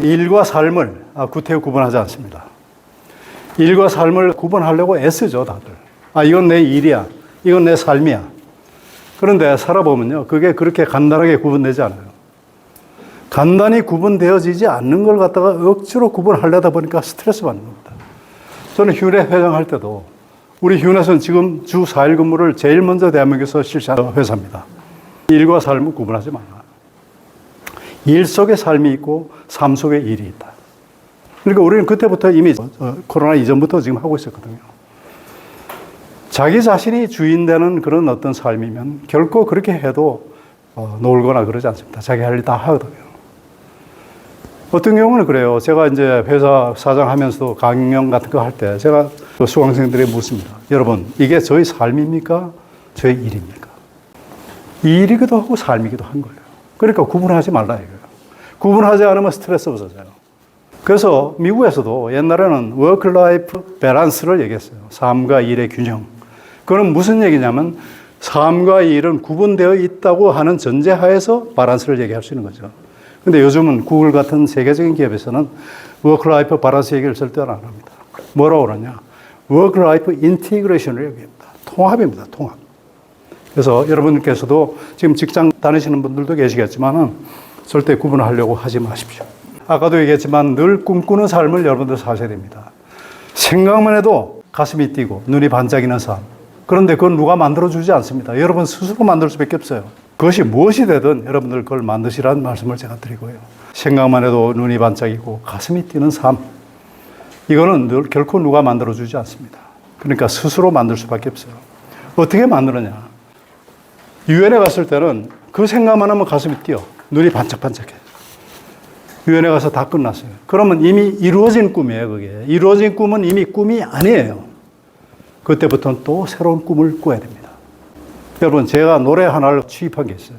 일과 삶을 구태여 구분하지 않습니다. 일과 삶을 구분하려고 애쓰죠, 다들. 이건 내 일이야. 이건 내 삶이야. 그런데 살아보면요, 그게 그렇게 간단하게 구분되지 않아요. 간단히 구분되어지지 않는 걸 갖다가 억지로 구분하려다 보니까 스트레스 받는 겁니다. 저는 휴례 회장할 때도 우리 휴례는 지금 주 4일 근무를 제일 먼저 대한민국에서 실시하는 회사입니다. 일과 삶을 구분하지 마라. 일 속에 삶이 있고 삶 속에 일이 있다. 그러니까 우리는 그때부터 이미 코로나 이전부터 지금 하고 있었거든요. 자기 자신이 주인 되는 그런 어떤 삶이면 결코 그렇게 해도 놀거나 그러지 않습니다. 자기 할 일 다 하거든요. 어떤 경우는 그래요. 제가 이제 회사 사장 하면서도 강연 같은 거 할 때 제가 수강생들에게 묻습니다. 여러분, 이게 저희 삶입니까? 저희 일입니까? 일이기도 하고 삶이기도 한 거예요. 그러니까 구분하지 말라 이거예요. 구분하지 않으면 스트레스 없어져요. 그래서 미국에서도 옛날에는 워크-라이프 밸런스를 얘기했어요. 삶과 일의 균형. 그건 무슨 얘기냐면 삶과 일은 구분되어 있다고 하는 전제하에서 밸런스를 얘기할 수 있는 거죠. 근데 요즘은 구글 같은 세계적인 기업에서는 워크-라이프 밸런스 얘기를 절대 안 합니다. 뭐라고 그러냐? 워크-라이프 인티그레이션을 얘기합니다. 통합입니다. 통합. 그래서 여러분께서도 지금 직장 다니시는 분들도 계시겠지만은 절대 구분하려고 하지 마십시오. 아까도 얘기했지만 늘 꿈꾸는 삶을 여러분들 사셔야 됩니다. 생각만 해도 가슴이 뛰고 눈이 반짝이는 삶. 그런데 그건 누가 만들어주지 않습니다. 여러분 스스로 만들 수밖에 없어요. 그것이 무엇이 되든 여러분들 그걸 만드시라는 말씀을 제가 드리고요. 생각만 해도 눈이 반짝이고 가슴이 뛰는 삶. 이거는 결코 누가 만들어주지 않습니다. 그러니까 스스로 만들 수밖에 없어요. 어떻게 만드느냐. 유엔에 갔을 때는 그 생각만 하면 가슴이 뛰어. 눈이 반짝반짝해. 유엔에 가서 다 끝났어요. 그러면 이미 이루어진 꿈이에요, 그게. 이루어진 꿈은 이미 꿈이 아니에요. 그때부터는 또 새로운 꿈을 꿔야 됩니다. 여러분, 제가 노래 하나를 취입한 게 있어요.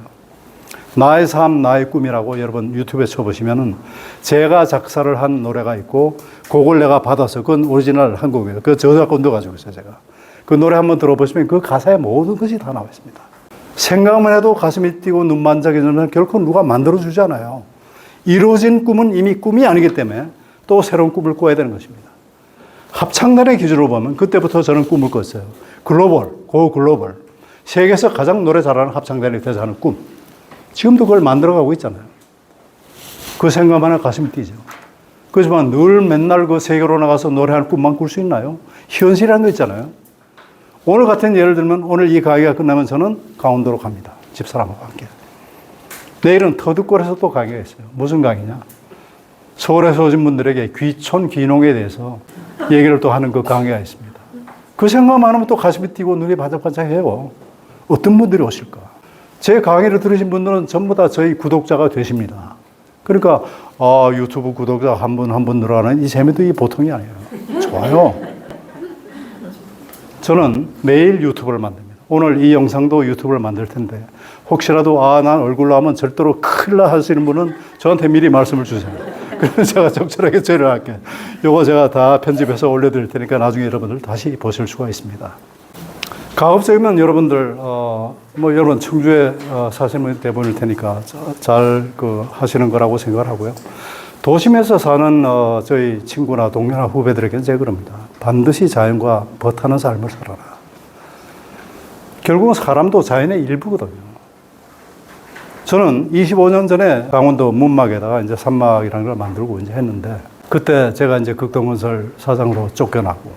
나의 삶, 나의 꿈이라고 여러분 유튜브에 쳐보시면은 제가 작사를 한 노래가 있고, 그걸 내가 받아서, 그건 오리지널 한 곡이에요. 그 저작권도 가지고 있어요, 제가. 그 노래 한번 들어보시면 그 가사에 모든 것이 다 나와 있습니다. 생각만 해도 가슴이 뛰고 눈 반짝이는 결코 누가 만들어주지 않아요. 이루어진 꿈은 이미 꿈이 아니기 때문에 또 새로운 꿈을 꿔야 되는 것입니다. 합창단의 기준으로 보면 그때부터 저는 꿈을 꿨어요. 글로벌, 고 글로벌. 세계에서 가장 노래 잘하는 합창단이 돼서 하는 꿈. 지금도 그걸 만들어가고 있잖아요. 그 생각만 하면 가슴이 뛰죠. 그렇지만 늘 맨날 그 세계로 나가서 노래하는 꿈만 꿀 수 있나요? 현실이라는 거 있잖아요. 오늘 같은 예를 들면 오늘 이 강의가 끝나면 저는 강원도로 갑니다. 집사람하고 함께. 내일은 터득골에서 또 강의가 있어요. 무슨 강의냐? 서울에서 오신 분들에게 귀촌, 귀농에 대해서 얘기를 또 하는 그 강의가 있습니다. 그 생각만 하면 또 가슴이 뛰고 눈이 반짝반짝해요. 어떤 분들이 오실까? 제 강의를 들으신 분들은 전부 다 저희 구독자가 되십니다. 그러니까 유튜브 구독자 한 분 한 분 늘어나는 이 재미도 이 보통이 아니에요. 좋아요. 저는 매일 유튜브를 만듭니다. 오늘 이 영상도 유튜브를 만들 텐데 혹시라도 난 얼굴로 하면 절대로 큰일 나 하시는 분은 저한테 미리 말씀을 주세요. 그러면 제가 적절하게 처리를 할게요. 이거 제가 다 편집해서 올려드릴 테니까 나중에 여러분들 다시 보실 수가 있습니다. 가급적이면 여러분들 여러분 청주에 사시는 분이 대부분일 테니까 잘 하시는 거라고 생각을 하고요. 도심에서 사는 저희 친구나 동료나 후배들에게는 제가 그럽니다. 반드시 자연과 벗하는 삶을 살아라. 결국은 사람도 자연의 일부거든요. 저는 25년 전에 강원도 문막에다가 이제 산막이라는 걸 만들고 이제 했는데, 그때 제가 이제 극동건설 사장으로 쫓겨나고,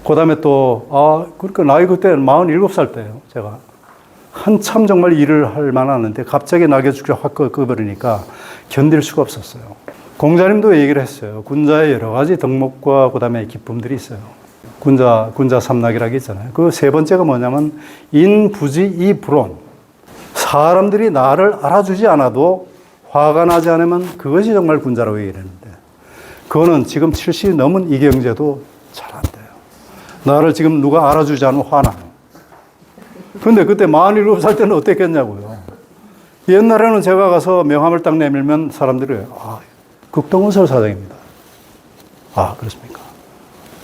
그 다음에 또, 그러니까 나이 그때 47살 때예요, 제가. 한참 정말 일을 할 만하는데 갑자기 낙엽 축제 확 꺼버리니까 견딜 수가 없었어요. 공자님도 얘기를 했어요. 군자의 여러 가지 덕목과 그 다음에 기쁨들이 있어요. 군자 삼락이라고 있잖아요. 그 세 번째가 뭐냐면 인부지 이불온. 사람들이 나를 알아주지 않아도 화가 나지 않으면 그것이 정말 군자라고 얘기를 했는데, 그거는 지금 70이 넘은 이경제도 잘 안 돼요. 나를 지금 누가 알아주지 않으면 화나요. 근데 그때 47살 때는 어땠겠냐고요. 옛날에는 제가 가서 명함을 딱 내밀면 사람들이 극동건설 사장입니다. 그렇습니까?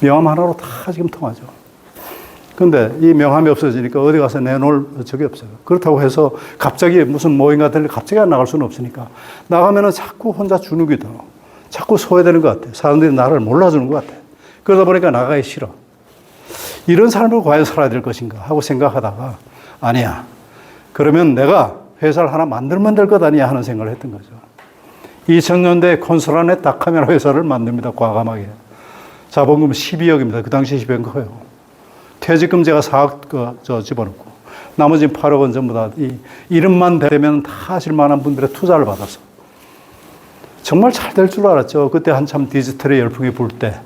명함 하나로 다 지금 통하죠. 근데 이 명함이 없어지니까 어디 가서 내놓을 적이 없어요. 그렇다고 해서 갑자기 무슨 모임 같은 데 갑자기 안 나갈 수는 없으니까 나가면은 자꾸 혼자 주눅이 들어. 자꾸 소외되는 것 같아. 사람들이 나를 몰라주는 것 같아. 그러다 보니까 나가기 싫어. 이런 삶을 과연 살아야 될 것인가 하고 생각하다가 아니야. 그러면 내가 회사를 하나 만들면 될 것 아니야 하는 생각을 했던 거죠. 2000년대 콘솔라넷 다카메라 회사를 만듭니다. 과감하게. 자본금 12억입니다. 그 당시 12억은 커요. 퇴직금 제가 4억 집어넣고 나머지 8억 원 전부 다 이름만 되면 다 하실 만한 분들의 투자를 받아서 정말 잘 될 줄 알았죠. 그때 한참 디지털의 열풍이 불 때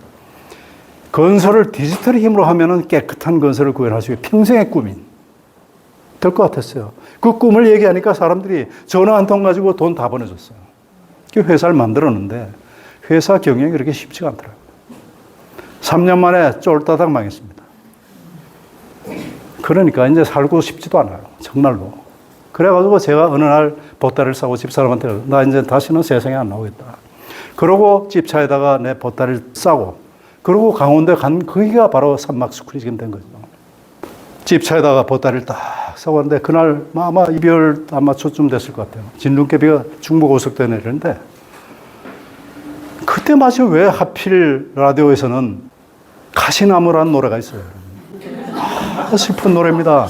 건설을 디지털의 힘으로 하면은 깨끗한 건설을 구현할 수 있고 평생의 꿈인 될 것 같았어요. 그 꿈을 얘기하니까 사람들이 전화 한 통 가지고 돈 다 보내줬어요. 그 회사를 만들었는데 회사 경영이 그렇게 쉽지가 않더라고요. 3년 만에 쫄따닥 망했습니다. 그러니까 이제 살고 싶지도 않아요. 정말로. 그래가지고 제가 어느 날 보따리를 싸고 집사람한테 나 이제 다시는 세상에 안 나오겠다. 그러고 집차에다가 내 보따리를 싸고 그러고 강원도에 간 거기가 바로 산막스쿨이 지금 된 거죠. 집차에다가 보따리를 딱 싸고 왔는데 그날 아마 2개월 아마 초쯤 됐을 것 같아요. 진눈깨비가 중부고속도에 내리는데 그때 마침 왜 하필 라디오에서는 가시나무라는 노래가 있어요. 슬픈 노래입니다.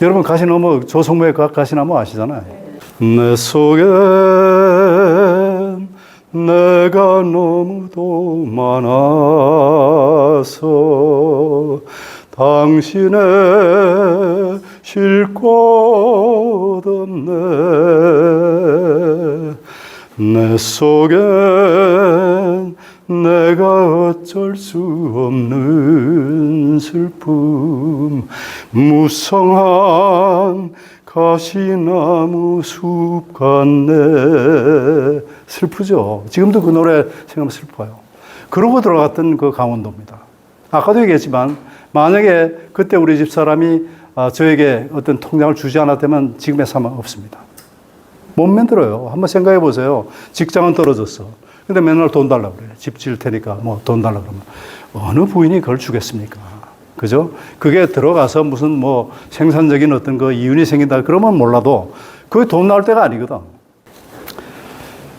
여러분 가시나무 조성모의 가시나무 아시잖아요. 내 속엔 내가 너무도 많아서 당신의 쉴 곳 없네. 내 속엔 내가 어쩔 수 없는 슬픔 무성한 가시나무 숲 같네. 슬프죠. 지금도 그 노래 생각하면 슬퍼요. 그러고 들어갔던 그 강원도입니다. 아까도 얘기했지만 만약에 그때 우리 집사람이 저에게 어떤 통장을 주지 않았다면 지금의 삶은 없습니다. 못 만들어요. 한번 생각해 보세요. 직장은 떨어졌어. 근데 맨날 돈 달라고 그래요. 집 지을 테니까 뭐 돈 달라고 그러면 어느 부인이 그걸 주겠습니까? 그죠? 그게 들어가서 무슨 뭐 생산적인 어떤 그 이윤이 생긴다 그러면 몰라도 그게 돈 나올 때가 아니거든.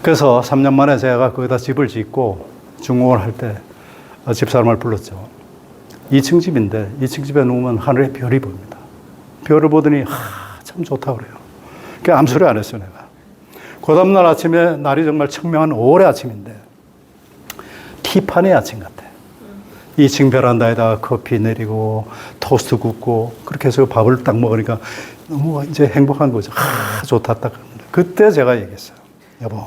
그래서 3년 만에 제가 거기다 집을 짓고 중공을 할 때 집사람을 불렀죠. 2층 집인데 2층 집에 누우면 하늘에 별이 보입니다. 별을 보더니 참 좋다 그래요. 그러니까 아무 소리 안 했어요 내가. 그 다음날 아침에 날이 정말 청명한 5월의 아침인데 티파니 아침 같아. 2층 베란다에다가 커피 내리고 토스트 굽고 그렇게 해서 밥을 딱 먹으니까 너무 이제 행복한 거죠. 좋다 딱. 그때 제가 얘기했어요. 여보,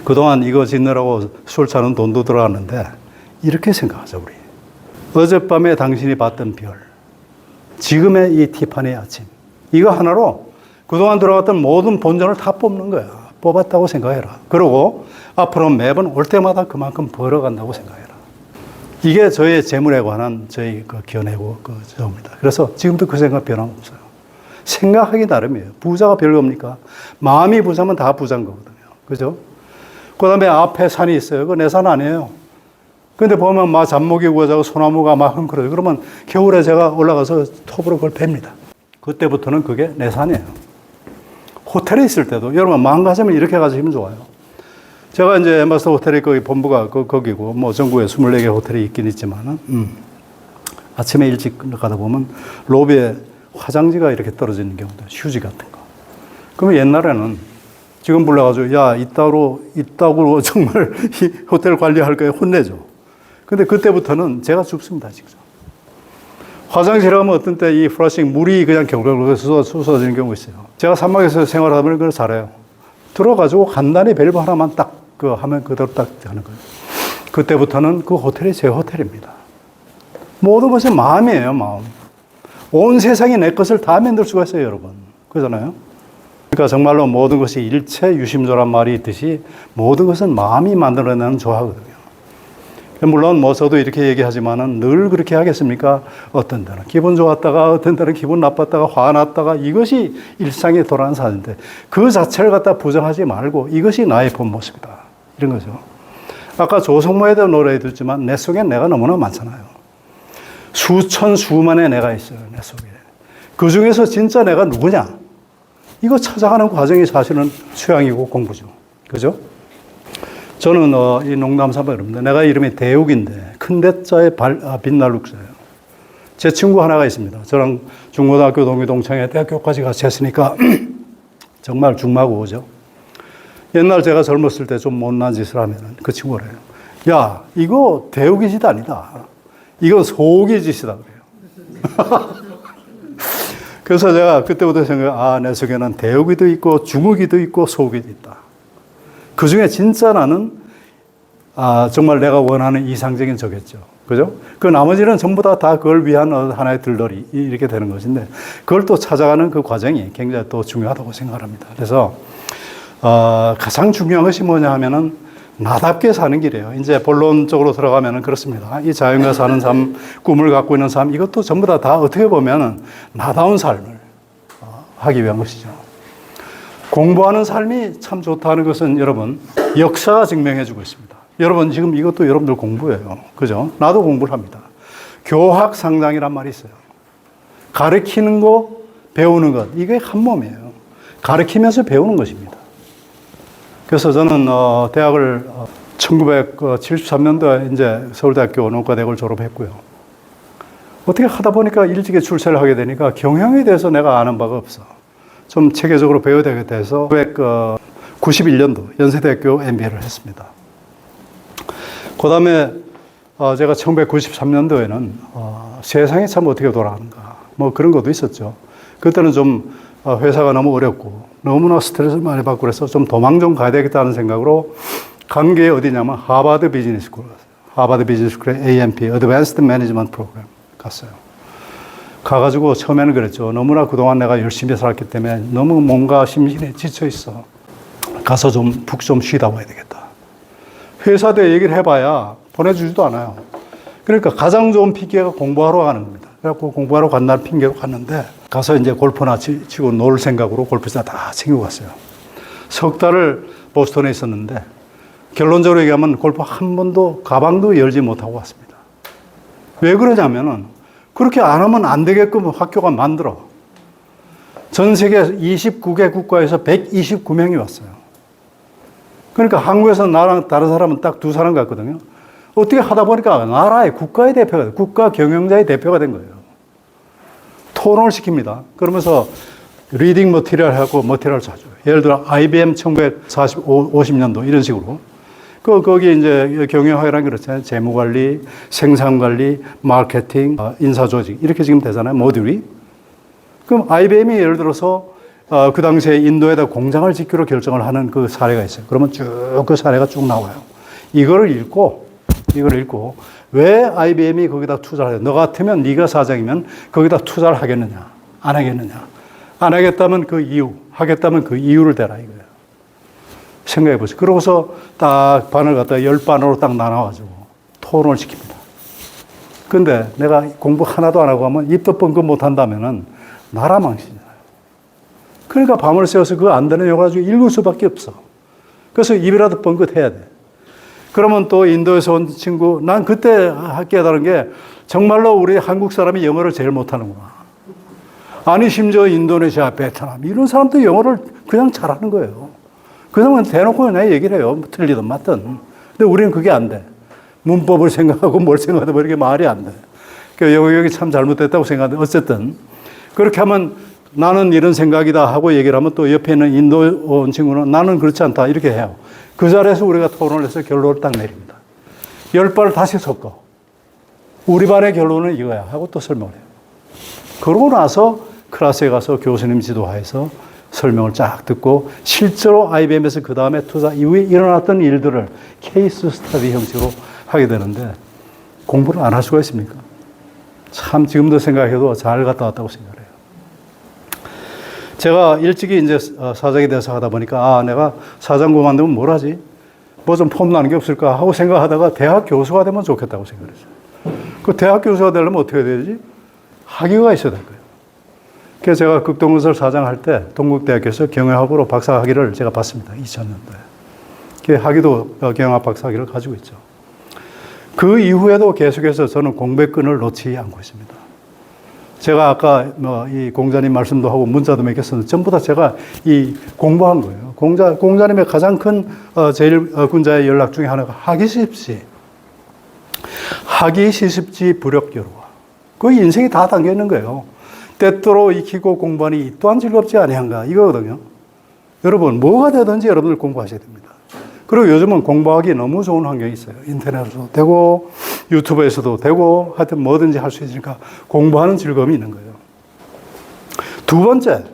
그동안 이거 짓느라고 술 사는 돈도 들어갔는데 이렇게 생각하자 우리. 어젯밤에 당신이 봤던 별, 지금의 이 티파니 아침, 이거 하나로 그동안 들어갔던 모든 본전을 다 뽑는 거야. 뽑았다고 생각해라. 그리고 앞으로 매번 올 때마다 그만큼 벌어간다고 생각해라. 이게 저의 재물에 관한 저희 그 견해고 저입니다. 그래서 지금도 그 생각 변함없어요. 생각하기 나름이에요. 부자가 별겁니까? 마음이 부자면 다 부자인 거거든요. 그죠? 그 다음에 앞에 산이 있어요. 그거 내 산 아니에요. 근데 보면 막 잡목이 구워져서 소나무가 막 흔들어요. 그러면 겨울에 제가 올라가서 톱으로 그걸 팹니다. 그때부터는 그게 내 산이에요. 호텔에 있을 때도 여러분 마음 가지면 이렇게 가지면 좋아요. 제가 이제 엠바스터 호텔이 거기 본부가 거기고 뭐 전국에 24개 호텔이 있긴 있지만은 아침에 일찍 가다 보면 로비에 화장지가 이렇게 떨어지는 경우도 휴지 같은 거. 그러면 옛날에는 지금 불러가지고 야 이따구로 정말 이 호텔 관리할 거에 혼내죠. 근데 그때부터는 제가 줍습니다 직접. 화장실 하면 어떤 때 이 플러싱 물이 그냥 경로로 쏟아지는 경우가 있어요. 제가 사막에서 생활하다 보니 그걸 잘해요. 들어가지고 간단히 밸브 하나만 딱 하면 그대로 딱 하는 거예요. 그때부터는 그 호텔이 제 호텔입니다. 모든 것이 마음이에요, 마음. 온 세상이 내 것을 다 만들 수가 있어요, 여러분. 그러잖아요. 그러니까 정말로 모든 것이 일체 유심조란 말이 있듯이 모든 것은 마음이 만들어내는 조화거든요. 물론 뭐 저도 이렇게 얘기하지만은 늘 그렇게 하겠습니까? 어떤 때는 기분 좋았다가 어떤 때는 기분 나빴다가 화났다가 이것이 일상에 돌아가는 사는데 그 자체를 갖다 부정하지 말고 이것이 나의 본 모습이다. 이런 거죠. 아까 조성모에 대한 노래 듣지만 내 속엔 내가 너무나 많잖아요. 수천 수만의 내가 있어요. 내 속에. 그 중에서 진짜 내가 누구냐? 이거 찾아가는 과정이 사실은 수양이고 공부죠. 그죠? 저는 이 농담삼아 여러분들, 내가 이름이 대욱인데 큰 대자에 빛날 육자예요. 제 친구 하나가 있습니다. 저랑 중고등학교 동기 동창회 대학교까지 같이 했으니까 정말 중마고우죠. 옛날 제가 젊었을 때 좀 못난 짓을 하면 그 친구가 그래요. 야, 이거 대욱이 짓 아니다. 이건 소욱이 짓이다 그래요. 그래서 제가 그때부터 생각해요. 내 속에는 대욱이도 있고 중욱이도 있고 소욱이도 있다. 그 중에 진짜 나는 정말 내가 원하는 이상적인 저겠죠. 그죠? 그 나머지는 전부 다 그걸 위한 하나의 들러리 이렇게 되는 것인데 그걸 또 찾아가는 그 과정이 굉장히 또 중요하다고 생각합니다. 그래서 가장 중요한 것이 뭐냐 하면은 나답게 사는 길이에요. 이제 본론적으로 들어가면은 그렇습니다. 이 자연과 사는 삶, 꿈을 갖고 있는 삶, 이것도 전부 다 어떻게 보면은 나다운 삶을 하기 위한 것이죠. 공부하는 삶이 참 좋다는 것은 여러분, 역사가 증명해 주고 있습니다. 여러분, 지금 이것도 여러분들 공부예요. 그죠? 나도 공부를 합니다. 교학상당이란 말이 있어요. 가르치는 거, 배우는 것, 이게 한 몸이에요. 가르치면서 배우는 것입니다. 그래서 저는 대학을 1973년도에 이제 서울대학교 농과대학을 졸업했고요. 어떻게 하다 보니까 일찍이 출세를 하게 되니까 경영에 대해서 내가 아는 바가 없어. 좀 체계적으로 배워야 되겠다 해서 1991년도 연세대학교 MBA를 했습니다. 그 다음에 제가 1993년도에는 세상이 참 어떻게 돌아가는가 뭐 그런 것도 있었죠. 그때는 좀 회사가 너무 어렵고 너무나 스트레스를 많이 받고 그래서 좀 도망 좀 가야 되겠다는 생각으로 간 게 어디냐면 하버드 비즈니스 스쿨 갔어요. 하버드 비즈니스 스쿨의 AMP, Advanced Management Program 갔어요. 가가지고 처음에는 그랬죠. 너무나 그동안 내가 열심히 살았기 때문에 너무 뭔가 심신이 지쳐 있어. 가서 좀 푹 좀 쉬다 와야 되겠다. 회사대 얘기를 해봐야 보내주지도 않아요. 그러니까 가장 좋은 핑계가 공부하러 가는 겁니다. 그래갖고 공부하러 간다는 핑계로 갔는데 가서 이제 골프나 치고 놀 생각으로 골프장 다 챙기고 갔어요. 석 달을 보스턴에 있었는데 결론적으로 얘기하면 골프 한 번도 가방도 열지 못하고 왔습니다. 왜 그러냐면은 그렇게 안 하면 안 되게끔 학교가 만들어. 전 세계 29개 국가에서 129명이 왔어요. 그러니까 한국에서 나랑 다른 사람은 딱 두 사람 같거든요. 어떻게 하다 보니까 나라의 국가의 대표가 돼. 국가 경영자의 대표가 된 거예요. 토론을 시킵니다. 그러면서 리딩 머티리얼 하고 머티리얼을 사줘요. 예를 들어 IBM 1950년도 이런 식으로. 거기 이제 경영학이라는 게 그렇잖아요. 재무관리, 생산관리, 마케팅, 인사조직 이렇게 지금 되잖아요. 모듈이. 그럼 IBM이 예를 들어서 그 당시에 인도에다 공장을 짓기로 결정을 하는 그 사례가 있어요. 그러면 쭉 그 사례가 쭉 나와요. 이거를 읽고 왜 IBM이 거기다 투자를 해요? 너 같으면 네가 사장이면 거기다 투자를 하겠느냐? 안 하겠느냐? 안 하겠다면 그 이유, 하겠다면 그 이유를 대라 이거예요. 생각해 보세요. 그러고서 딱 반을 갖다가 10반으로 딱 나눠가지고 토론을 시킵니다. 근데 내가 공부 하나도 안 하고 하면 입도 뻥끗 못 한다면은 나라 망신이잖아요. 그러니까 밤을 새워서 그거 안 되는 영화 가지고 읽을 수밖에 없어. 그래서 입이라도 뻥끗 해야 돼. 그러면 또 인도에서 온 친구, 난 그때 깨달은 게 정말로 우리 한국 사람이 영어를 제일 못하는구나. 아니, 심지어 인도네시아, 베트남, 이런 사람도 영어를 그냥 잘하는 거예요. 그 사람은 대놓고 그냥 얘기를 해요. 틀리든 맞든. 근데 우리는 그게 안 돼. 문법을 생각하고 뭘 생각하다 보니까 말이 안 돼. 그러니까 여기 참 잘못됐다고 생각하는데, 어쨌든. 그렇게 하면 나는 이런 생각이다 하고 얘기를 하면 또 옆에 있는 인도 온 친구는 나는 그렇지 않다. 이렇게 해요. 그 자리에서 우리가 토론을 해서 결론을 딱 내립니다. 10발을 다시 섞어. 우리 반의 결론은 이거야. 하고 또 설명을 해요. 그러고 나서 클래스에 가서 교수님 지도하에서 설명을 쫙 듣고 실제로 IBM에서 그 다음에 투자 이후에 일어났던 일들을 케이스 스터디 형식으로 하게 되는데 공부를 안 할 수가 있습니까? 참 지금도 생각해도 잘 갔다 왔다고 생각해요. 제가 일찍이 이제 사장이 돼서 하다 보니까 내가 사장 그만두면 뭘 하지? 뭐 좀 폼나는 게 없을까 하고 생각하다가 대학 교수가 되면 좋겠다고 생각했어요. 그 대학 교수가 되려면 어떻게 해야 되지? 학위가 있어야 될 거예요. 그래서 제가 극동건설 사장할 때 동국대학교에서 경영학으로 박사학위를 제가 받습니다. 2000년도에. 학위도 경영학 박사학위를 가지고 있죠. 그 이후에도 계속해서 저는 공부의 끈을 놓지 않고 있습니다. 제가 아까 이 공자님 말씀도 하고 문자도 몇 개 썼는데 전부 다 제가 이 공부한 거예요. 공자님의 가장 큰 제일 군자의 연락 중에 하나가 학이시십시. 학이시십지 불역여로와. 그 인생이 다 담겨 있는 거예요. 때때로 익히고 공부하니 이 또한 즐겁지 아니한가 이거거든요. 여러분 뭐가 되든지 여러분들 공부하셔야 됩니다. 그리고 요즘은 공부하기 너무 좋은 환경이 있어요. 인터넷으로도 되고 유튜브에서도 되고 하여튼 뭐든지 할 수 있으니까 공부하는 즐거움이 있는 거예요. 두 번째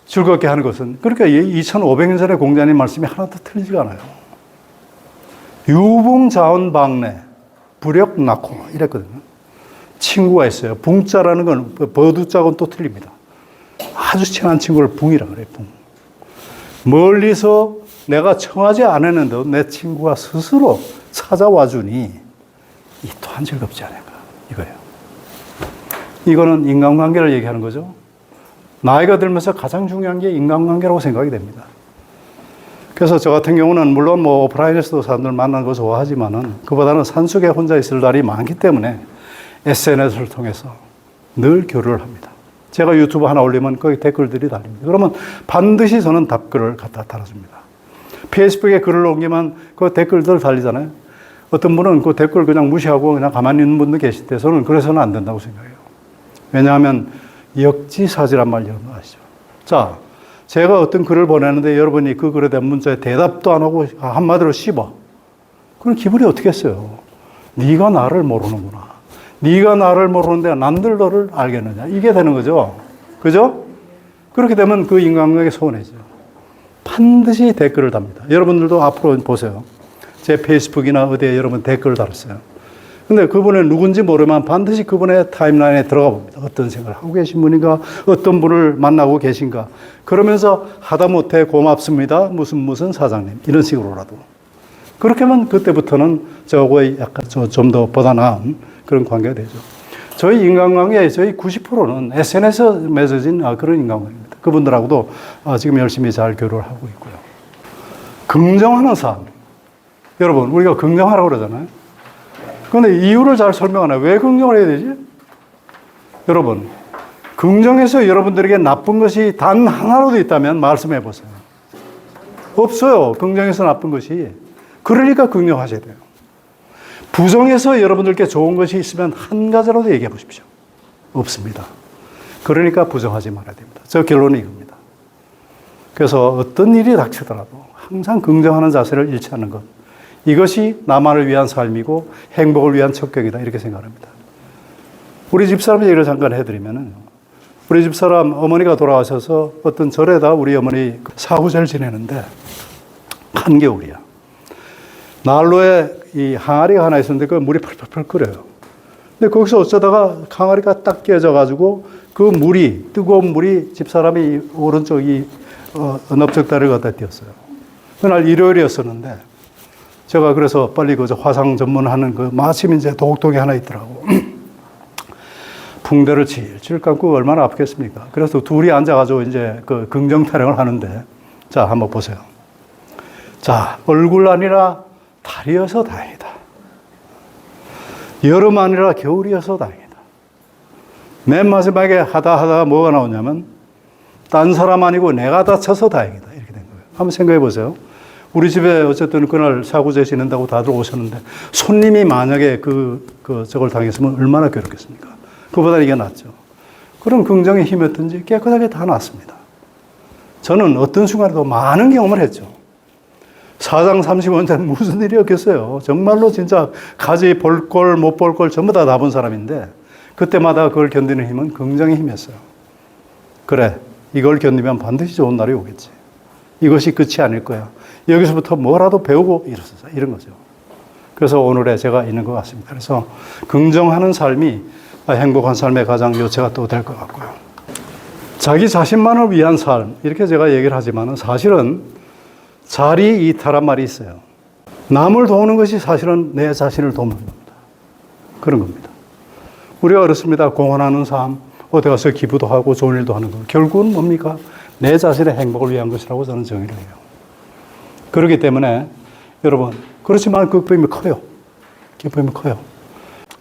즐겁게 하는 것은 그러니까 2500년 전에 공자님 말씀이 하나도 틀리지가 않아요. 유붕자원방래 불역 낳고 이랬거든요. 친구가 있어요. 붕자라는 건 버두자고는 또 틀립니다. 아주 친한 친구를 붕이라 그래요. 붕. 멀리서 내가 청하지 않았는데도 내 친구가 스스로 찾아와 주니 이 또한 즐겁지 않을까 이거예요. 이거는 인간관계를 얘기하는 거죠. 나이가 들면서 가장 중요한 게 인간관계라고 생각이 됩니다. 그래서 저 같은 경우는 물론 뭐 오프라인에서도 사람들 만나는 거 좋아하지만은 그보다는 산속에 혼자 있을 날이 많기 때문에 SNS를 통해서 늘 교류를 합니다. 제가 유튜브 하나 올리면 거기 댓글들이 달립니다. 그러면 반드시 저는 답글을 갖다 달아줍니다. 페이스북에 글을 옮기면 그 댓글들 달리잖아요. 어떤 분은 그 댓글 그냥 무시하고 그냥 가만히 있는 분도 계신데 저는 그래서는 안 된다고 생각해요. 왜냐하면 역지사지란 말 여러분 아시죠? 자, 제가 어떤 글을 보내는데 여러분이 그 글에 대한 문자에 대답도 안 하고 한마디로 씹어. 그럼 기분이 어떻겠어요? 네가 나를 모르는구나. 네가 나를 모르는데 남들 너를 알겠느냐. 이게 되는 거죠. 그죠? 그렇게 되면 그 인간관계 소원해져. 반드시 댓글을 답니다. 여러분들도 앞으로 보세요. 제 페이스북이나 어디에 여러분 댓글을 달았어요. 근데 그분은 누군지 모르면 반드시 그분의 타임라인에 들어가 봅니다. 어떤 생각을 하고 계신 분인가, 어떤 분을 만나고 계신가. 그러면서 하다못해 고맙습니다. 무슨 사장님. 이런 식으로라도. 그렇게 하면 그때부터는 저거에 약간 좀 더 보다 나은 그런 관계가 되죠. 저희 인간관계의 저희 90%는 SNS에서 맺어진 그런 인간관계입니다. 그분들하고도 지금 열심히 잘 교류를 하고 있고요. 긍정하는 삶. 여러분, 우리가 긍정하라고 그러잖아요. 그런데 이유를 잘 설명 안 해요. 왜 긍정을 해야 되지? 여러분, 긍정에서 여러분들에게 나쁜 것이 단 하나라도 있다면 말씀해 보세요. 없어요. 긍정에서 나쁜 것이. 그러니까 긍정하셔야 돼요. 부정에서 여러분들께 좋은 것이 있으면 한 가지라도 얘기해 보십시오. 없습니다. 그러니까 부정하지 말아야 됩니다. 저 결론이 이겁니다. 그래서 어떤 일이 닥치더라도 항상 긍정하는 자세를 잃지 않는 것. 이것이 나만을 위한 삶이고 행복을 위한 척격이다. 이렇게 생각합니다. 우리 집사람 얘기를 잠깐 해드리면은 우리 집사람 어머니가 돌아가셔서 어떤 절에다 우리 어머니 사후절 지내는데 한겨울이야. 난로에 이 항아리가 하나 있었는데 그 물이 펄펄펄 끓여요. 근데 거기서 어쩌다가 항아리가 딱 깨져가지고 그 물이, 뜨거운 물이 집사람이 오른쪽 넓적다리를 갖다 띄었어요. 그날 일요일이었었는데 제가 그래서 빨리 그 화상 전문하는 그 마침 이제 독독이 하나 있더라고. 붕대를 질질 감고 얼마나 아프겠습니까? 그래서 둘이 앉아가지고 이제 그 긍정 타령을 하는데 자, 한번 보세요. 자, 얼굴 아니라 달이어서 다행이다. 여름 아니라 겨울이어서 다행이다. 맨 마지막에 하다가 뭐가 나오냐면 딴 사람 아니고 내가 다쳐서 다행이다. 이렇게 된 거예요. 한번 생각해 보세요. 우리 집에 어쨌든 그날 사구제 지낸다고 다들 오셨는데 손님이 만약에 저걸 당했으면 얼마나 괴롭겠습니까? 그보다 이게 낫죠. 그런 긍정의 힘이었든지 깨끗하게 다 낫습니다. 저는 어떤 순간에도 많은 경험을 했죠. 사장 35년 무슨 일이었겠어요. 정말로 진짜 가지 볼 걸 못 볼 걸 전부 다 본 사람인데 그때마다 그걸 견디는 힘은 긍정의 힘이었어요. 그래, 이걸 견디면 반드시 좋은 날이 오겠지. 이것이 끝이 아닐 거야. 여기서부터 뭐라도 배우고 이런 거죠. 그래서 오늘에 제가 있는 것 같습니다. 그래서 긍정하는 삶이 행복한 삶의 가장 요체가 또 될 것 같고요. 자기 자신만을 위한 삶, 이렇게 제가 얘기를 하지만 사실은 자리 이탈한 말이 있어요. 남을 도우는 것이 사실은 내 자신을 돕는 겁니다. 그런 겁니다. 우리가 그렇습니다. 공헌하는 삶, 어디 가서 기부도 하고 좋은 일도 하는 거. 결국은 뭡니까? 내 자신의 행복을 위한 것이라고 저는 정의를 해요. 그렇기 때문에 여러분, 그렇지만 그 기쁨이 커요. 기쁨이 커요.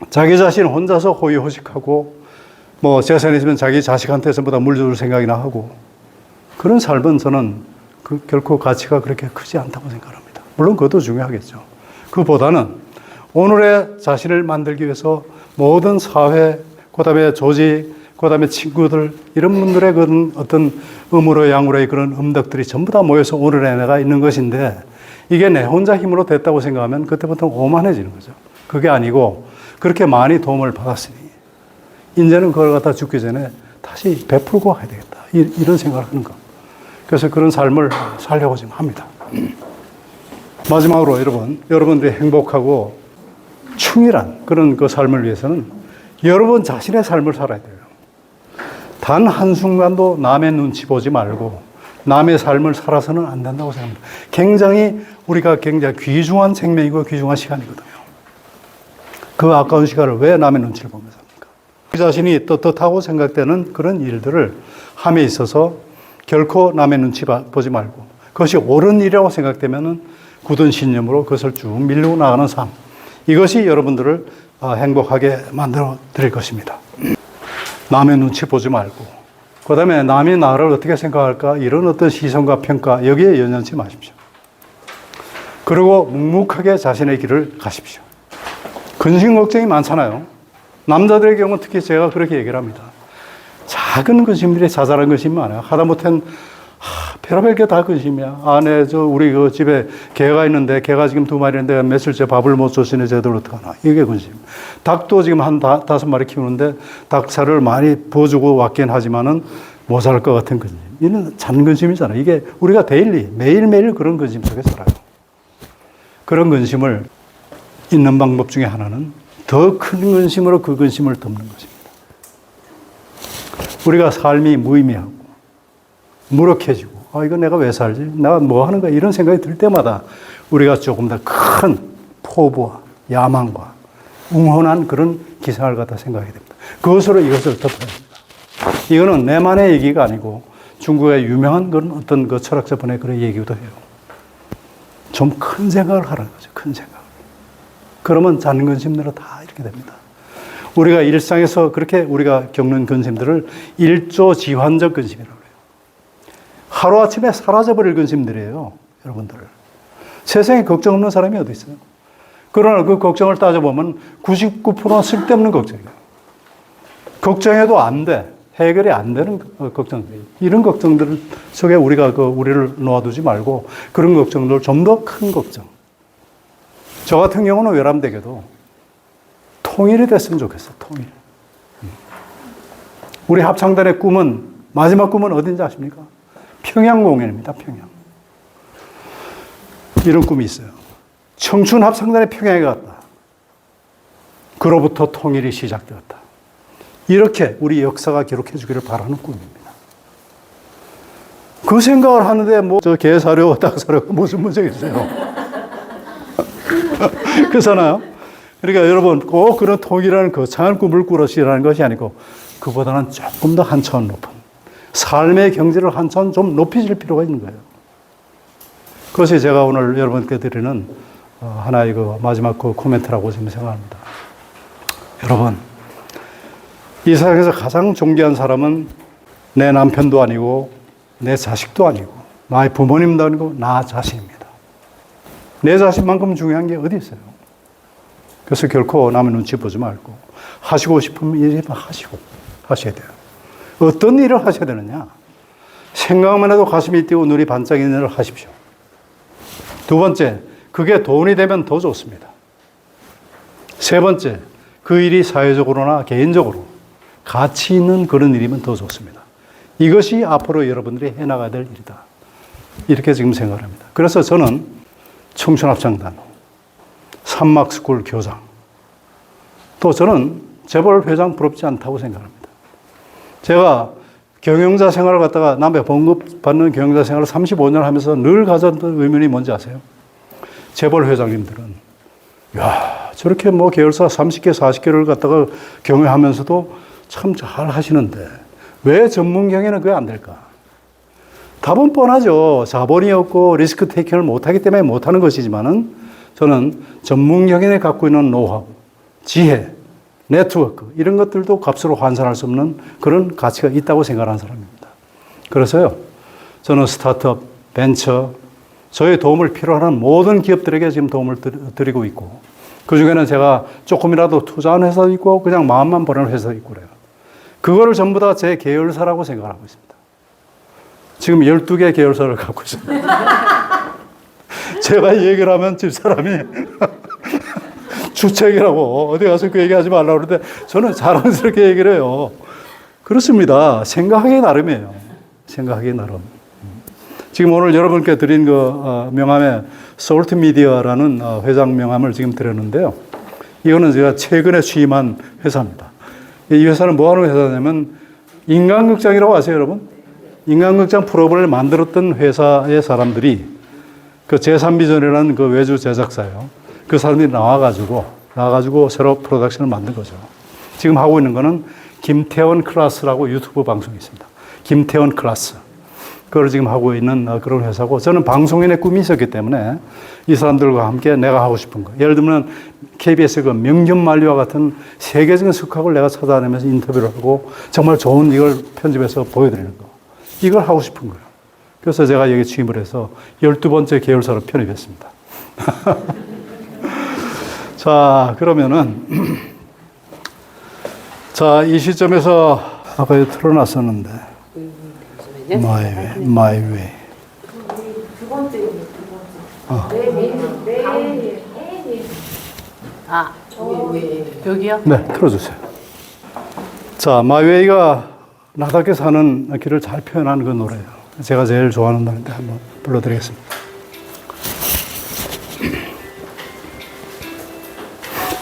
자기 자신 혼자서 호의호식하고 뭐 재산이 있으면 자기 자식한테 전부 다 물려줄 생각이나 하고 그런 삶은 저는 결코 가치가 그렇게 크지 않다고 생각합니다. 물론 그것도 중요하겠죠. 그보다는 오늘의 자신을 만들기 위해서 모든 사회, 그 다음에 조직, 그 다음에 친구들, 이런 분들의 그런 어떤 음으로 양으로의 그런 음덕들이 전부 다 모여서 오늘의 내가 있는 것인데 이게 내 혼자 힘으로 됐다고 생각하면 그때부터 오만해지는 거죠. 그게 아니고 그렇게 많이 도움을 받았으니 이제는 그걸 갖다 죽기 전에 다시 베풀고 가야 되겠다. 이런 생각을 하는 거. 그래서 그런 삶을 살려고 지금 합니다. 마지막으로 여러분들이 행복하고 충실한 그런 그 삶을 위해서는 여러분 자신의 삶을 살아야 돼요. 단 한순간도 남의 눈치 보지 말고 남의 삶을 살아서는 안 된다고 생각합니다. 우리가 굉장히 귀중한 생명이고 귀중한 시간이거든요. 그 아까운 시간을 왜 남의 눈치를 보면서 합니까? 그 자신이 떳떳하고 생각되는 그런 일들을 함에 있어서 결코 남의 눈치 보지 말고 그것이 옳은 일이라고 생각되면 굳은 신념으로 그것을 쭉 밀고 나가는 삶. 이것이 여러분들을 행복하게 만들어 드릴 것입니다. 남의 눈치 보지 말고 그 다음에 남이 나를 어떻게 생각할까 이런 어떤 시선과 평가 여기에 연연치 마십시오. 그리고 묵묵하게 자신의 길을 가십시오. 근심 걱정이 많잖아요. 남자들의 경우는 특히 제가 그렇게 얘기를 합니다. 작은 근심들이 자잘한 근심이 많아요. 하다못해 별의별 게 다 근심이야. 우리 그 집에 개가 있는데 개가 지금 2마리인데 며칠째 밥을 못 줬으니 쟤들 어떡하나. 이게 근심. 닭도 지금 한 5마리 키우는데 닭살을 많이 부어주고 왔긴 하지만은 못 살 것 같은 근심. 이는 잔 근심이잖아요. 이게 우리가 매일매일 그런 근심 속에 살아요. 그런 근심을 있는 방법 중에 하나는 더 큰 근심으로 그 근심을 덮는 것입니다. 우리가 삶이 무의미하고 무력해지고 이거 내가 왜 살지? 내가 뭐 하는 거야? 이런 생각이 들 때마다 우리가 조금 더 큰 포부와 야망과 웅혼한 그런 기상을 갖다 생각하게 됩니다. 그것으로 이것을 덮어야 됩니다. 이거는 내만의 얘기가 아니고 중국의 유명한 그런 어떤 그 철학자분의 그런 얘기도 해요. 좀 큰 생각을 하라는 거죠. 큰 생각. 그러면 잔 근심들은 다 이렇게 됩니다. 우리가 일상에서 그렇게 우리가 겪는 근심들을 일조지환적 근심이라고 해요. 하루아침에 사라져버릴 근심들이에요. 여러분들. 세상에 걱정 없는 사람이 어디 있어요? 그러나 그 걱정을 따져보면 99%는 쓸데없는 걱정이에요. 걱정해도 안 돼. 해결이 안 되는 걱정들이에요. 이런 걱정들 속에 우리가 우리를 놓아두지 말고 그런 걱정들 좀 더 큰 걱정. 저 같은 경우는 외람되게도 통일이 됐으면 좋겠어요. 통일. 우리 합창단의 꿈은 마지막 꿈은 어딘지 아십니까? 평양 공연입니다. 평양. 이런 꿈이 있어요. 청춘 합창단의 평양에 갔다. 그로부터 통일이 시작되었다. 이렇게 우리 역사가 기록해 주기를 바라는 꿈입니다. 그 생각을 하는데 저 개 사료, 닭 사료가 무슨 문제가 있어요? 그렇잖아요. 그러니까 여러분 꼭 그런 통일이라는 거창한 꿈을 꾸러시라는 것이 아니고 그보다는 조금 더 한 차원 높은 삶의 경지를 한 차원 좀 높이질 필요가 있는 거예요. 그것이 제가 오늘 여러분께 드리는 하나의 마지막 코멘트라고 지금 생각합니다. 여러분, 이 세상에서 가장 존귀한 사람은 내 남편도 아니고 내 자식도 아니고 나의 부모님도 아니고 나 자신입니다. 내 자신만큼 중요한 게 어디 있어요? 그래서 결코 남의 눈치 보지 말고 하시고 싶으면 일이면 하셔야 돼요. 어떤 일을 하셔야 되느냐? 생각만 해도 가슴이 뛰고 눈이 반짝이는 일을 하십시오. 두 번째, 그게 돈이 되면 더 좋습니다. 세 번째, 그 일이 사회적으로나 개인적으로 가치 있는 그런 일이면 더 좋습니다. 이것이 앞으로 여러분들이 해나가야 될 일이다. 이렇게 지금 생각을 합니다. 그래서 저는 청춘합창단, 산막스쿨 교장, 또 저는 재벌 회장 부럽지 않다고 생각합니다. 제가 경영자 생활을 갖다가 남의 봉급받는 경영자 생활을 35년 하면서 늘 가졌던 의문이 뭔지 아세요? 재벌 회장님들은 야 저렇게 계열사 30개, 40개를 갖다가 경영하면서도 참 잘 하시는데 왜 전문 경영은 그게 안 될까? 답은 뻔하죠. 자본이 없고 리스크 테이킹을 못하기 때문에 못하는 것이지만은 저는 전문경영에 갖고 있는 노하우, 지혜, 네트워크 이런 것들도 값으로 환산할 수 없는 그런 가치가 있다고 생각하는 사람입니다. 그래서요, 저는 스타트업, 벤처, 저의 도움을 필요하는 모든 기업들에게 지금 도움을 드리고 있고, 그 중에는 제가 조금이라도 투자한 회사도 있고 그냥 마음만 보내는 회사도 있고 그래요. 그거를 전부 다 제 계열사라고 생각하고 있습니다. 지금 12개 계열사를 갖고 있습니다. 제가 이 얘기를 하면 집사람이 주책이라고 어디 가서 그 얘기하지 말라고 그러는데 저는 자랑스럽게 얘기를 해요. 그렇습니다. 생각하기 나름이에요. 생각하기 나름. 지금 오늘 여러분께 드린 그 명함에 솔트 미디어라는 회장 명함을 지금 드렸는데요. 이거는 제가 최근에 취임한 회사입니다. 이 회사는 뭐 하는 회사냐면 인간극장이라고 아세요, 여러분? 인간극장 프로그램을 만들었던 회사의 사람들이 그 제3비전이라는 그 외주 제작사예요. 그 사람들이 나와가지고 새로 프로덕션을 만든 거죠. 지금 하고 있는 거는 김태원 클래스라고 유튜브 방송이 있습니다. 김태원 클래스. 그걸 지금 하고 있는 그런 회사고, 저는 방송인의 꿈이 있었기 때문에 이 사람들과 함께 내가 하고 싶은 거. 예를 들면 KBS의 그 명견만리와 같은 세계적인 석학을 내가 찾아내면서 인터뷰를 하고 정말 좋은 이걸 편집해서 보여드리는 거. 이걸 하고 싶은 거예요. 그래서 제가 여기 취임을 해서 12번째 계열사로 편입했습니다. 자, 그러면은, 자, 이 시점에서 아까 틀어놨었는데, My way. 두 번째. 여기요? 네, 틀어주세요. 자, My way가 나답게 사는 길을 잘 표현하는 그 노래예요. 제가 제일 좋아하는 노래인데 한번 불러드리겠습니다.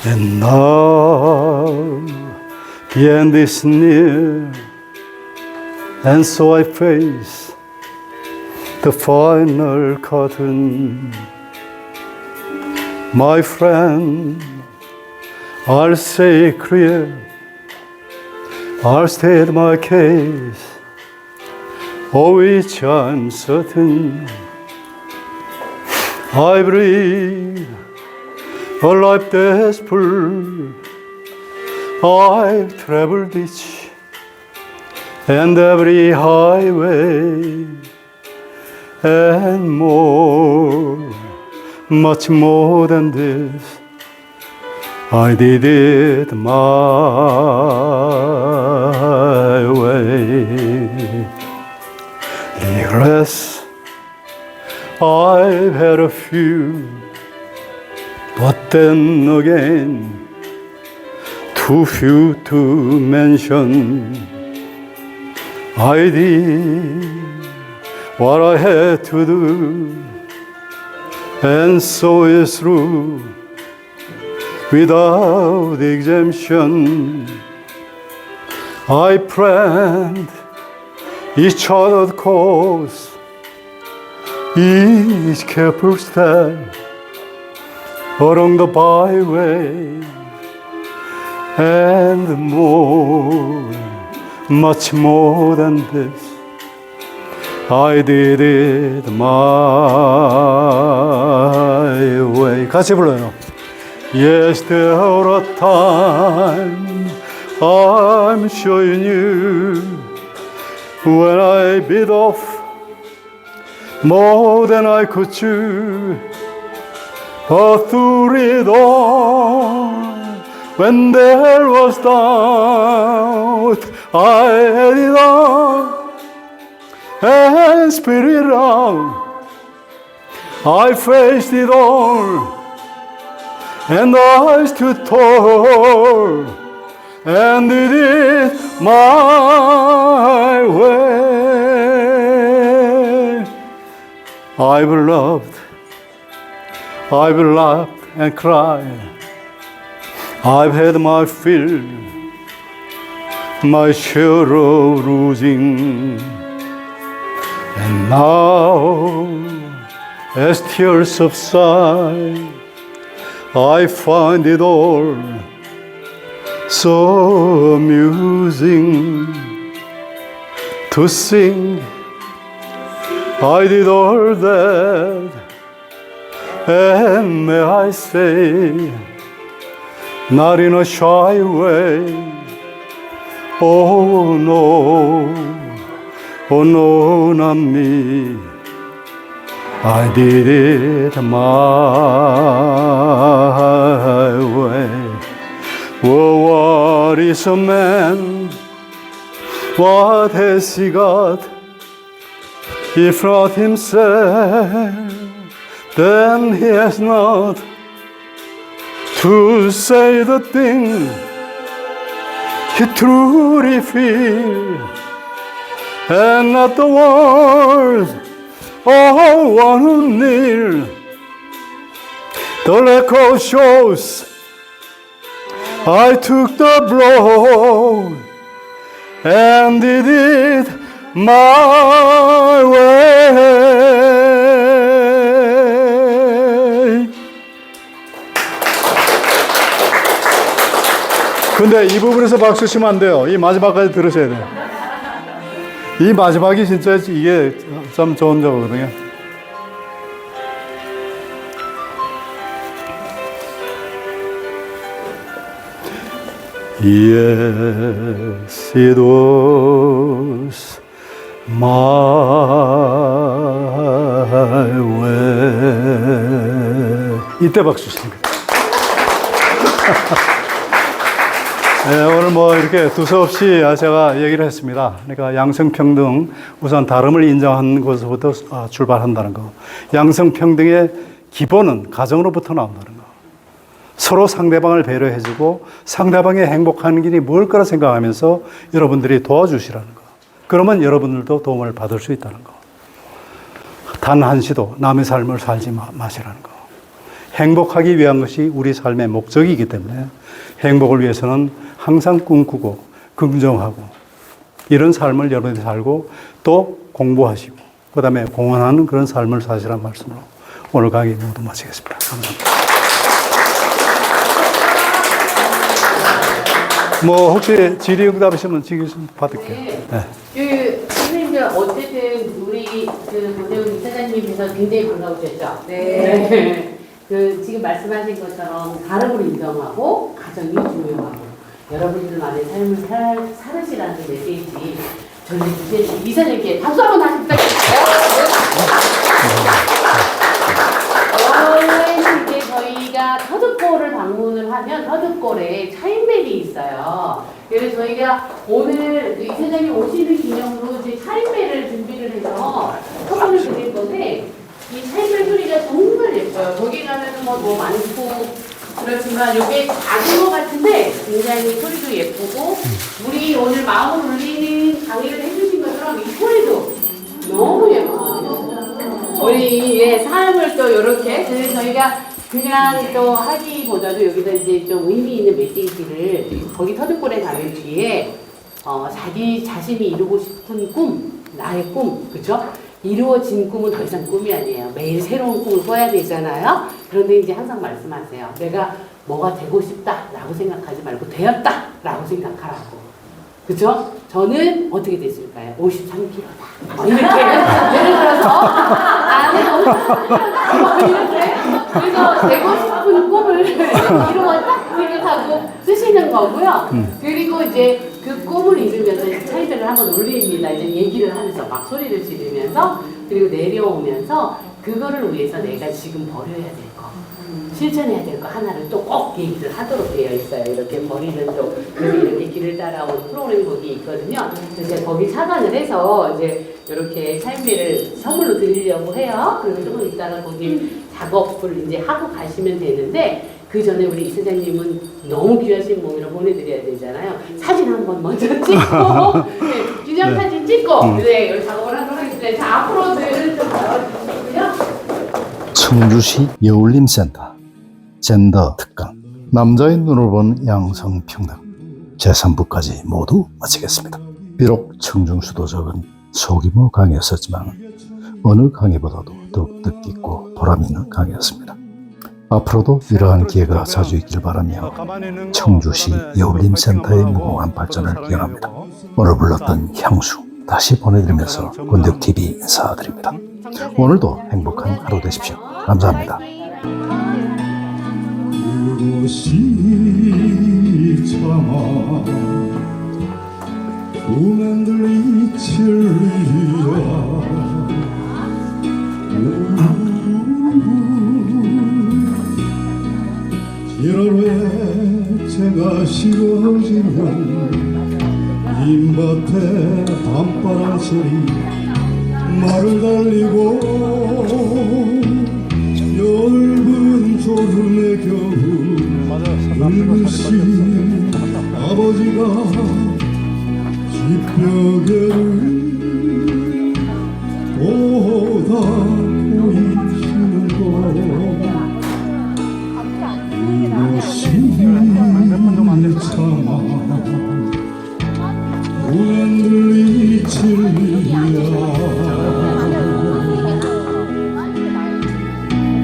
And now the end is near, and so I face the final curtain. My friend, I'll say it clear, I'll state my case, of which I'm certain. I breathe a life that's full. I've traveled each and every highway and more, much more than this. I did it my way. Regrets, I've had a few, but then again, too few to mention. I did what I had to do, and so it's through, without exemption. I planned each other's course, each careful step along the byway, and more, much more than this. I did it my way. 같이 불러요. Yes, there are times I'm sure you knew when I bit off more than I could chew. But through it all, when there was doubt, I had it all and spit it out. I faced it all, and I stood tall and did it my way. I've loved, I've laughed and cried, I've had my fill, my share of losing. And now, as tears subside, I find it all so amusing to sing I did all that, and may I say, not in a shy way. Oh no, oh no, not me. I did it my way. Oh, what is a man? What has he got? If not himself, then he has not to say the thing he truly feels, and not the words of one who kneels. The record shows I took the blow and did it my way. 근데 이 부분에서 박수 치면 안 돼요. 이 마지막까지 들으셔야 돼요. 이 마지막이 진짜 이게 참 좋은 저거거든요. Yes, it was my way. 이때 박수 치는 거예요. 네, 오늘 뭐 이렇게 두서없이 제가 얘기를 했습니다. 그러니까 양성평등, 우선 다름을 인정하는 것부터 출발한다는 거. 양성평등의 기본은 가정으로부터 나온다는 거. 서로 상대방을 배려해주고 상대방이 행복한 길이 뭘 거라 생각하면서 여러분들이 도와주시라는 거. 그러면 여러분들도 도움을 받을 수 있다는 거. 단 한시도 남의 삶을 살지 마시라는 거. 행복하기 위한 것이 우리 삶의 목적이기 때문에 행복을 위해서는 항상 꿈꾸고 긍정하고 이런 삶을 여러분이 살고 또 공부하시고 그 다음에 공헌하는 그런 삶을 사시라는 말씀으로 오늘 강의 모두 마치겠습니다. 감사합니다. 뭐 혹시 질의응답 있으면 지금 받을게요. 네. 그 선생님들 어쨌든 우리 그 고대훈 이사장님께서 굉장히 반가우셨죠? 네. 그 지금 말씀하신 것처럼 다름을 인정하고 가정이 중요하고 여러분들만의 삶을 살으시라는 메시지 저는 이사장님께 박수 한번 다시 부탁드릴게요. 원래는 이제 저희가 터득골을 방문을 하면 터득골에 차인벨이 있어요. 그래서 저희가 오늘 이사장님 오시는 기념으로 이제 차인벨을 준비를 해서 선물을 드릴 건데 이 차인벨 소리가 정말 예뻐요. 거기 가면은 뭐 많고 그렇지만 이게 작은 것 같은데 굉장히 소리도 예쁘고 우리 오늘 마음을 울리는 강의를 해주신 것처럼 이 소리도 너무 예쁘거든요. 우리 삶을 또 이렇게 그래서 저희가 그냥 또 하기보다도 여기다 이제 좀 의미 있는 메시지를 거기 터득골에 가면 뒤에 자기 자신이 이루고 싶은 꿈, 나의 꿈, 그죠? 이루어진 꿈은 더 이상 꿈이 아니에요. 매일 새로운 꿈을 꿔야 되잖아요. 그런데 이제 항상 말씀하세요. 내가 뭐가 되고 싶다라고 생각하지 말고 되었다라고 생각하라고. 그죠? 저는 어떻게 됐을까요? 53kg다. 이렇게 예를 들어서 이렇게 그래서 되고 싶은 꿈을 이루었다 생각하고 쓰시는 거고요. 그리고 이제 그 꿈을 이루면서 차이들을 한번 올립니다. 이제 얘기를 하면서 막 소리를 지르면서 그리고 내려오면서 그거를 위해서 내가 지금 버려야 될 거, 실천해야 될 거 하나를 또 꼭 얘기를 하도록 되어 있어요. 이렇게 버리는 또 이렇게 길을 따라오는 프로그램북이 있거든요. 그래서 제가 거기 착안을 해서 이제 이렇게 차인벨을 선물로 드리려고 해요. 그리고 조금 이따가 거기 작업을 이제 하고 가시면 되는데 그 전에 우리 이사장님은 너무 귀하신 몸이라 보내드려야 되잖아요. 사진 한번 먼저 찍고 네, 기념사진 찍고 네, 여기 작업을 하도록 하겠습니다. 자, 앞으로는 좀 나와주시고요. 청주시 여울림센터 젠더 특강 남자의 눈을 본 양성평등 제3부까지 모두 마치겠습니다. 비록 청중수도 적은 소규모 강의였었지만 어느 강의보다도 더욱 뜻깊고 보람있는 강의였습니다. 앞으로도 이러한 기회가 자주 있길 바라며 청주시 여울림센터의 무궁한 발전을 기원합니다. 오늘 불렀던 향수 다시 보내드리면서 권득TV 인사드립니다. 오늘도 행복한 하루 되십시오. 감사합니다. 그곳이 참아 꿈만들 이칠리야 일월에 제가 식어지면 흰밭에 밤바람 소리 말을 달리고 엷은 졸음의 겨우 늙으신 아버지가 쥐뼈개를 보다 보이시는 것 그것이 참아 무한들 이칠리야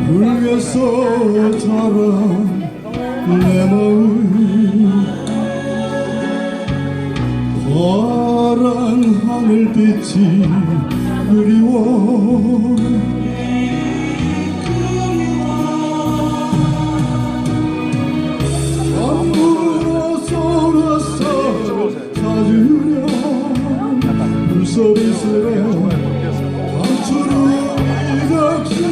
불면서 자란 내 마음 파란 하늘빛이 그리워 안부로 쏘았어 찾으려 물소리스레 감추는 이각시고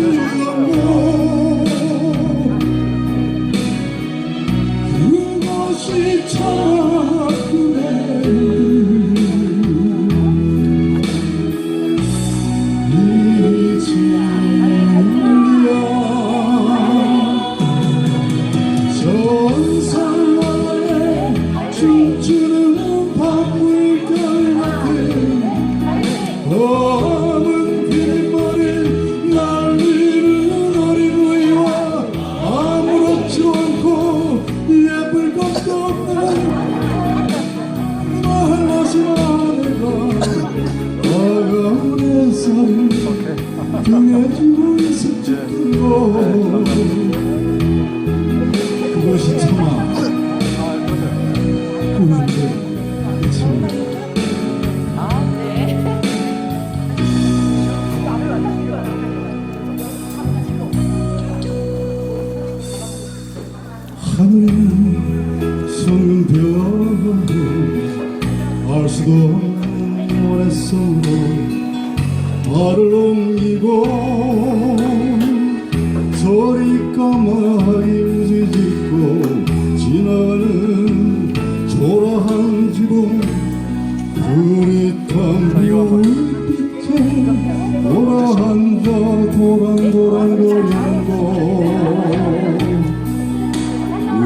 그것이 전설만에 춤추는 밤물결 같은 검은 빗머리 날리는 어린 우이와 아무렇지 않고 예쁠 것도 없는 말하신 아내가 아가운 햇살을 등에 쥐고 있었던 것 그것이 참아 꿈인데 이칠리야 하늘은 솟는 별을 알 수도 없는 모래성으로 발을 옮기고 저리 까마귀 우지짓고 지나가는 초라한 지붕 흐릿한 별빛에 돌아앉아 도란도란 거리는 것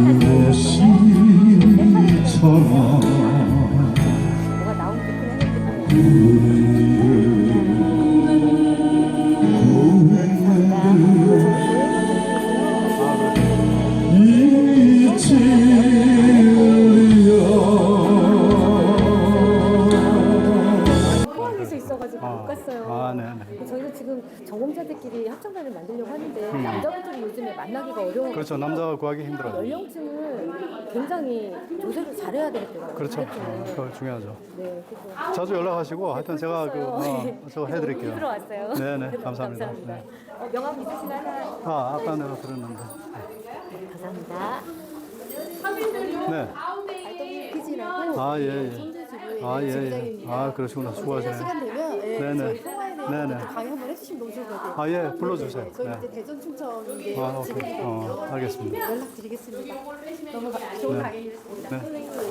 그것이 참아 포항에서 있어가지고 못 갔어요. 네네. 저희는 지금 전공자들끼리 합창단을 만들려고 하는데 남자분들이 요즘에 만나기가 어려워요. 그렇죠. 남자가 구하기 힘들어요. 연령층을 굉장히 조절을 잘해야 되겠더라고요. 그렇죠. 그랬더니. 그거 중요하죠. 네, 그래서 자주 연락하시고 하여튼 제가 저 해드릴게요. 들어왔어요. 네네, 감사합니다. 감사합니다. 네. 명함 있으시나요? 아까 내가 들었는데. 감사합니다. 네. 퀴즈라고 예. 손주지구의 예. 직장입니다. 그러시구나. 제가 수고하시네. 시간 되면 네네. 저희 통화에 대해서 네네. 강의 한번 해주시면 너무 좋을 것 같아요. 예, 불러주세요. 저희 네. 이제 대전 충청인데 오케이. 지금 알겠습니다. 연락드리겠습니다. 너무 좋은 네. 강의였습니다. 네.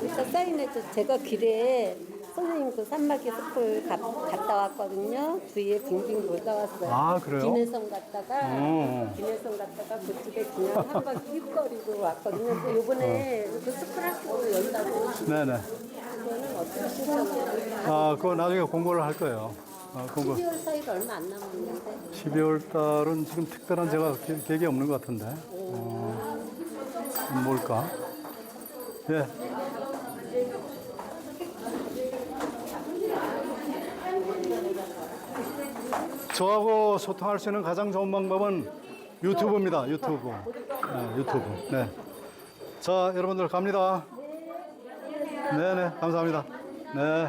일단 사인해줘. 제가 길에 선생님 그 산막이 숲을 갔다 왔거든요. 주위에 빙빙 돌다 왔어요. 아, 그래요? 김해성 갔다가 오. 김해성 갔다가 그쪽에 그냥 한 바퀴 휘거리고 왔거든요. 또 요번에 그 숲을 학교 연다고 네네. 그거는 어떻게 신청해요? 그거 나중에 공고를 할 거예요. 공고. 12월 사이가 얼마 안 남았는데 12월 달은 지금 특별한 제가 계획이 없는 것 같은데. 뭘까? 예. 저하고 소통할 수 있는 가장 좋은 방법은 유튜브입니다. 유튜브. 네, 유튜브. 네. 자, 여러분들 갑니다. 네네, 감사합니다. 네.